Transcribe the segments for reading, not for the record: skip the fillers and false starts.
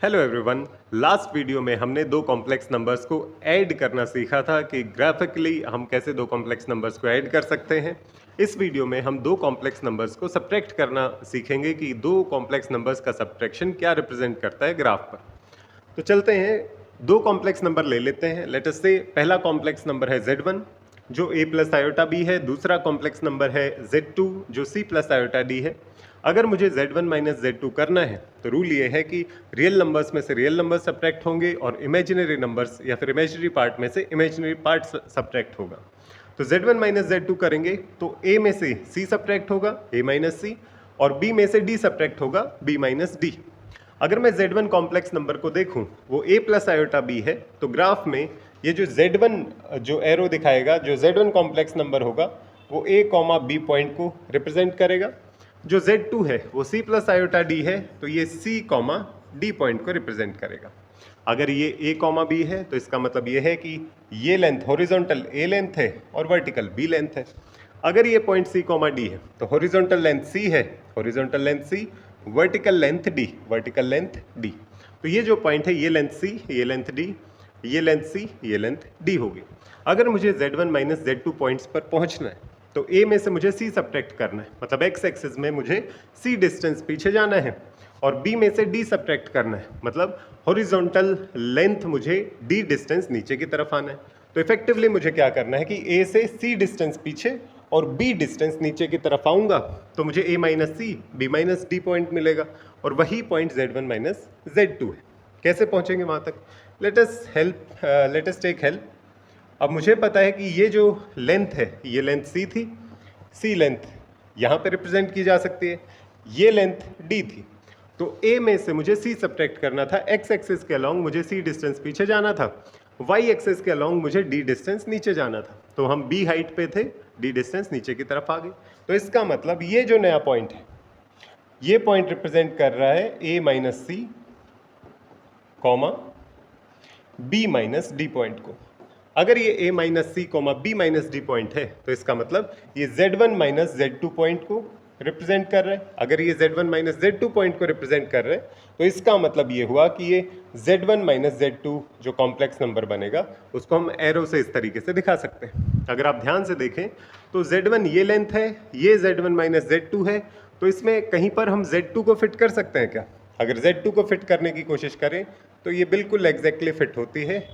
Hello everyone. Last video में हमने दो कॉम्प्लेक्स नंबर्स को ऐड करना सीखा था कि ग्राफिकली हम कैसे दो कॉम्प्लेक्स नंबर्स को ऐड कर सकते हैं। इस वीडियो में हम दो कॉम्प्लेक्स नंबर्स को सब्ट्रैक्ट करना सीखेंगे कि दो कॉम्प्लेक्स नंबर्स का सब्ट्रैक्शन क्या रिप्रेजेंट करता है ग्राफ पर। तो चलते हैं, दो कॉम्प्लेक्स नंबर ले लेते हैं। लेट अस से पहला कॉम्प्लेक्स नंबर है Z1 जो a प्लस आयोटा b है। दूसरा कॉम्प्लेक्स नंबर है Z2 जो c प्लस आयोटा d है। अगर मुझे Z1 माइनस Z2 करना है तो रूल ये है कि रियल नंबर्स में से रियल नंबर सब्ट्रैक्ट होंगे और इमेजिनरी नंबर्स या फिर इमेजिनरी पार्ट में से इमेजिनरी पार्ट सब्ट्रैक्ट होगा। तो Z1 माइनस Z2 करेंगे तो a में से c सब्ट्रैक्ट होगा a माइनस सी और b में से d सब्ट्रैक्ट होगा b माइनस डी। अगर मैं Z1 कॉम्प्लेक्स नंबर को देखूं वो a प्लस आयोटा b है तो ग्राफ में ये जो Z1 जो एरो दिखाएगा, जो Z1 कॉम्प्लेक्स नंबर होगा वो a कॉमा b पॉइंट को रिप्रेजेंट करेगा। जो Z2 है वो c प्लस आयोटा d है तो ये c कॉमा d पॉइंट को रिप्रेजेंट करेगा। अगर ये a कॉमा b है तो इसका मतलब ये है कि ये लेंथ हॉरिजॉन्टल a लेंथ है और वर्टिकल b लेंथ है। अगर ये पॉइंट c कॉमा d है तो हॉरिजॉन्टल लेंथ c है, horizontal length c, vertical length d, vertical length d। तो ये जो पॉइंट है ये लेंथ c, ये लेंथ d, ये लेंथ c, ये लेंथ d होगी। अगर मुझे Z1 माइनस Z2 पॉइंट्स पर पहुंचना है तो a में से मुझे c सब्ट्रैक्ट करना है, मतलब x एक्सिस में मुझे c डिस्टेंस पीछे जाना है और b में से d सब्ट्रैक्ट करना है, मतलब हॉरिजॉन्टल लेंथ मुझे d डिस्टेंस नीचे की तरफ आना है। तो इफेक्टिवली मुझे क्या करना है कि a से c डिस्टेंस पीछे और b डिस्टेंस नीचे की तरफ आऊंगा तो मुझे a minus C B minus D point मिलेगा और वही पॉइंट Z1 माइनस Z2 है। कैसे पहुंचेंगे वहां तक? Let us take help. अब मुझे पता है कि ये जो लेंथ है ये लेंथ c थी, c लेंथ यहाँ पे रिप्रेजेंट की जा सकती है, ये लेंथ d थी। तो a में से मुझे c सब्ट्रैक्ट करना था, x एक्सिस के अलॉन्ग मुझे c डिस्टेंस पीछे जाना था, y एक्सिस के अलॉन्ग मुझे d डिस्टेंस नीचे जाना था। तो हम b हाइट पे थे, d डिस्टेंस नीचे की तरफ आ गए। तो इसका मतलब ये जो नया पॉइंट है ये पॉइंट रिप्रेजेंट कर रहा है a minus C comma b minus D point को। अगर ये a minus C comma b minus D point है तो इसका मतलब ये Z1 माइनस Z2 पॉइंट को रिप्रेजेंट कर रहा है। अगर ये Z1 माइनस Z2 पॉइंट को रिप्रेजेंट कर रहा है तो इसका मतलब ये हुआ कि ये Z1 माइनस Z2 जो कॉम्प्लेक्स नंबर बनेगा उसको हम एरो से इस तरीके से दिखा सकते हैं। अगर आप ध्यान से देखें तो Z1 ये लेंथ है, ये Z1 माइनस Z2 है, तो इसमें कहीं पर हम Z2 को फिट कर सकते हैं क्या? अगर Z2 को फिट करने की कोशिश करें तो ये बिल्कुल एग्जैक्टली फिट होती है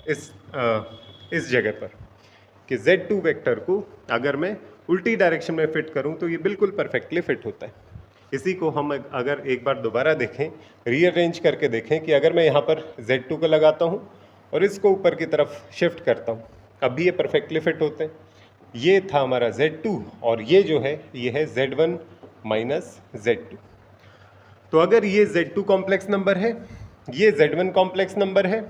इस जगह पर कि Z2 वेक्टर को अगर मैं उल्टी डायरेक्शन में फिट करूं तो ये बिल्कुल परफेक्टली फिट होता है। इसी को हम अगर एक बार दोबारा देखें, रीअरेंज करके देखें कि अगर मैं यहाँ पर Z2 को लगाता हूँ और इसको ऊपर की तरफ शिफ्ट करता हूँ, अभी ये परफेक्टली फिट होते हैं। ये था हमारा Z2 और ये जो है ये है Z1 माइनस Z2। तो अगर ये Z2 कॉम्प्लेक्स नंबर है, ये Z1 कॉम्प्लेक्स नंबर है,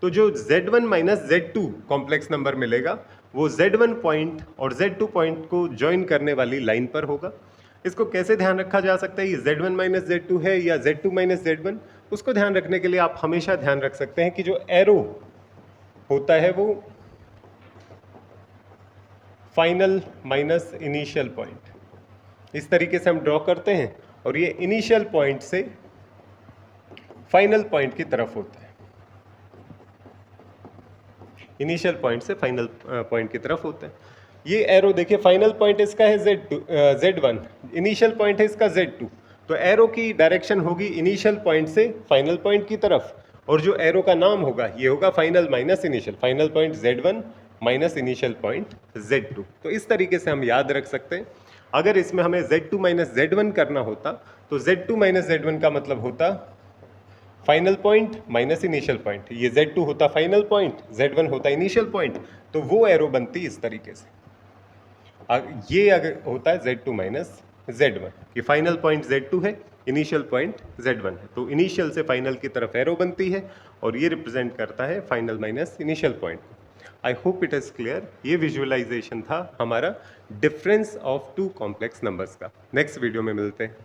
तो जो Z1 minus Z2 complex number मिलेगा वो Z1 पॉइंट और Z2 पॉइंट को ज्वाइन करने वाली लाइन पर होगा। इसको कैसे ध्यान रखा जा सकता है, ये Z1 माइनस Z2 है या Z2 माइनस Z1? उसको ध्यान रखने के लिए आप हमेशा ध्यान रख सकते हैं कि जो एरो होता है वो फाइनल माइनस इनिशियल पॉइंट इस तरीके से हम ड्रॉ करते हैं और ये इनिशियल पॉइंट से फाइनल पॉइंट की तरफ होता है, इनिशियल पॉइंट से फाइनल पॉइंट की तरफ होता है। ये एरो देखिए, फाइनल पॉइंट इसका है Z1, इनिशियल पॉइंट है इसका Z2, तो एरो की डायरेक्शन होगी इनिशियल पॉइंट से फाइनल पॉइंट की तरफ और जो एरो का नाम होगा ये होगा final minus initial, final point Z1 minus initial point Z2। तो इस तरीके से हम याद रख सकते हैं। अगर इसमें हमें Z2 माइनस Z1 करना होता तो Z2 माइनस Z1 का मतलब होता final point minus initial point, ये Z2 होता फाइनल पॉइंट, Z1 होता इनिशियल पॉइंट, तो वो एरो बनती इस तरीके से। ये अगर होता है Z2 माइनस Z1 कि फाइनल पॉइंट Z2 है, इनिशियल पॉइंट Z1 है, तो इनिशियल से फाइनल की तरफ एरो बनती है और ये रिप्रेजेंट करता है फाइनल माइनस इनिशियल पॉइंट को। I hope it is clear. ये विजुअलाइजेशन था हमारा difference of two complex numbers का। नेक्स्ट वीडियो में मिलते हैं।